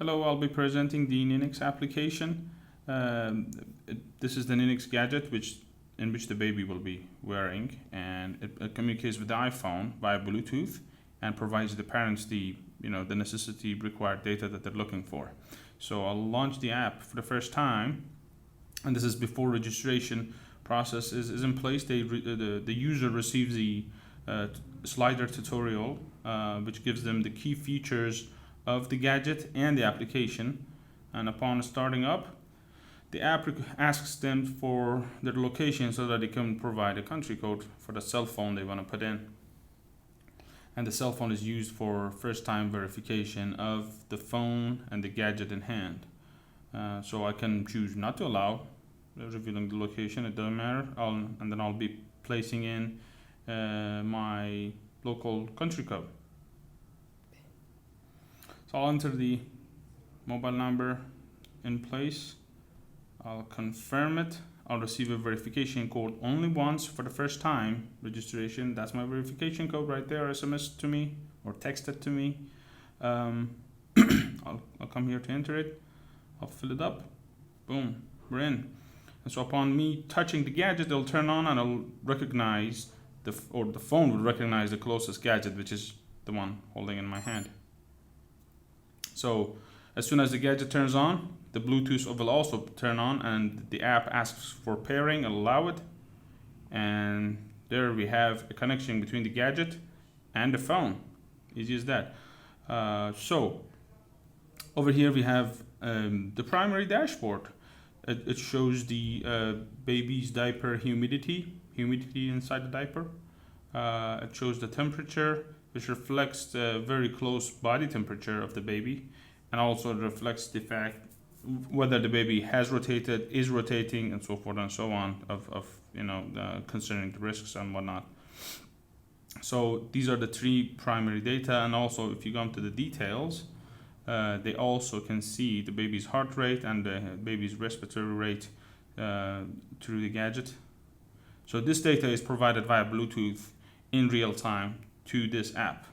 Hello, I'll be presenting the Ninix application. This is the Ninix gadget in which the baby will be wearing, and it communicates with the iPhone via Bluetooth and provides the parents the necessity required data that they're looking for. So I'll launch the app for the first time, and this is before registration process is in place. The user receives the slider tutorial, which gives them the key features of the gadget and the application, and upon starting up, the app asks them for their location so that they can provide a country code for the cell phone they want to put in. And the cell phone is used for first-time verification of the phone and the gadget in hand. So I can choose not to allow revealing the location, it doesn't matter, and then I'll be placing in my local country code. So I'll enter the mobile number in place. I'll confirm it. I'll receive a verification code only once for the first time registration. That's my verification code right there, SMS to me or texted to me. I'll come here to enter it. I'll fill it up. Boom, we're in. And so upon me touching the gadget, it'll turn on and it'll recognize the phone will recognize the closest gadget, which is the one holding in my hand. So as soon as the gadget turns on, the Bluetooth will also turn on, and the app asks for pairing. I'll allow it, and there we have a connection between the gadget and the phone. Easy as that. So over here we have the primary dashboard. It shows the baby's diaper humidity inside the diaper. It shows the temperature, which reflects the very close body temperature of the baby, and also reflects the fact whether the baby has rotated, is rotating, and so forth and so on, concerning the risks and whatnot. So these are the three primary data, and also if you go into the details, they also can see the baby's heart rate and the baby's respiratory rate through the gadget. So this data is provided via Bluetooth in real time to this app.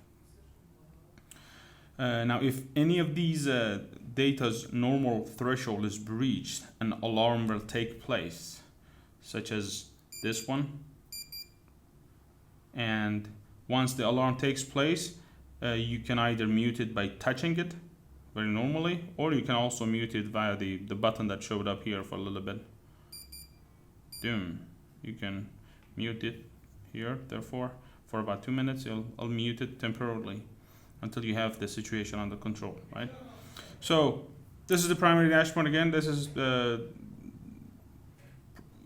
Now, if any of these data's normal threshold is breached, an alarm will take place, such as this one. And once the alarm takes place, you can either mute it by touching it very normally, or you can also mute it via the button that showed up here for a little bit. Boom. You can mute it here, therefore, for about 2 minutes. I'll mute it temporarily until you have the situation under control, right? So this is the primary dashboard again. This is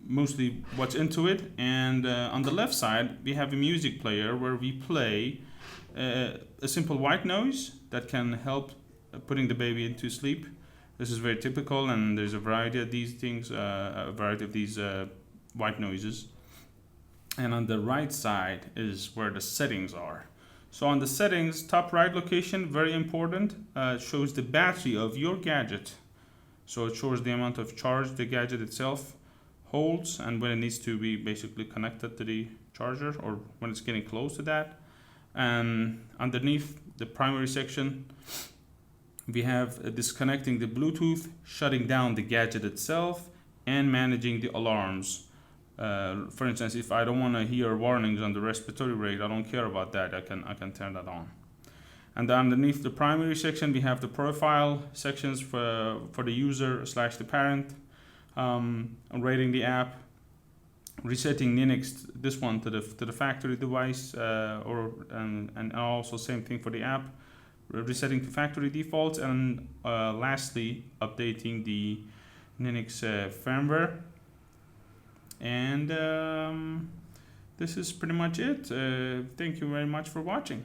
mostly what's into it, and on the left side we have a music player where we play a simple white noise that can help putting the baby into sleep. This is very typical, and there's a variety of these things, white noises. And on the right side is where the settings are. So on the settings, top right location, very important, shows the battery of your gadget. So it shows the amount of charge the gadget itself holds and when it needs to be basically connected to the charger, or when it's getting close to that. And underneath the primary section, we have disconnecting the Bluetooth, shutting down the gadget itself, and managing the alarms. For instance, if I don't want to hear warnings on the respiratory rate, I don't care about that. I can turn that on. And underneath the primary section, we have the profile sections for the user / the parent, rating the app, resetting Ninix, this one to the factory device, and also same thing for the app, resetting to factory defaults, and lastly updating the Ninix firmware. And this is pretty much it. Thank you very much for watching.